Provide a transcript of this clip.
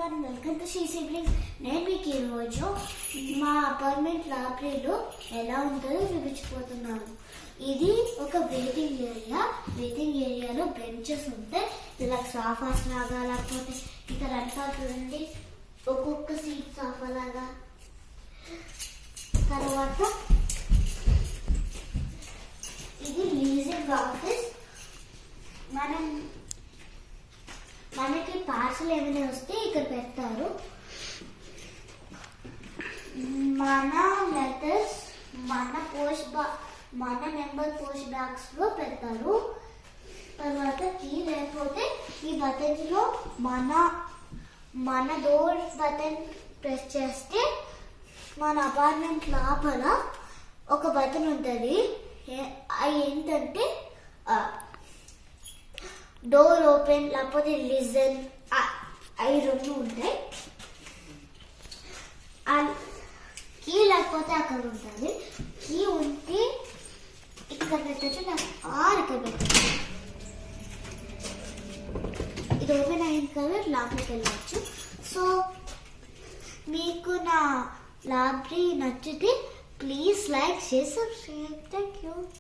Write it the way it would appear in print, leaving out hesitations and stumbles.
everyone, welcome to She Siblings. నేను మీకు ఈరోజు మా అపార్ట్మెంట్ లైబ్రరీలో ఎలా ఉంటుందో చూపించిపోతున్నాను. ఇది ఒక వెయిటింగ్ ఏరియాలో బెంచెస్ ఉంటాయి. ఇలా సోఫాస్ లాగా, లేకపోతే ఇక్కడ అంతా చూడండి ఒక్కొక్క సీట్ సోఫా లాగా. తర్వాత ఇది లీజింగ్ ఆఫీస్. మనకి పార్సల్ ఏమైనా వస్తే ఇక్కడ పెడతారు. మన లెటర్స్ మన మెంబర్ పోస్ట్ బ్యాగ్స్ లో పెడతారు. తర్వాత కీ లేకపోతే ఈ బటన్స్ లో మన డోర్ బటన్ ప్రెస్ చేస్తే మన అపార్ట్మెంట్ లోపల ఒక బటన్ ఉంటుంది. అది ఏంటంటే డోర్ ఓపెన్ లేకపోతే లిజన్, అవి రెండు ఉంటాయి. కీ లేకపోతే అక్కడ ఉంటుంది. కీ ఉంటే ఇక్కడ పెట్టచ్చు, ఇక్కడ పెట్టచ్చు. ఇది ఓపెన్ అయిన కదా లోపలికి వెళ్ళచ్చు. సో మీకు నా లైబ్రరీ నచ్చితే please like, share, subscribe. Thank you.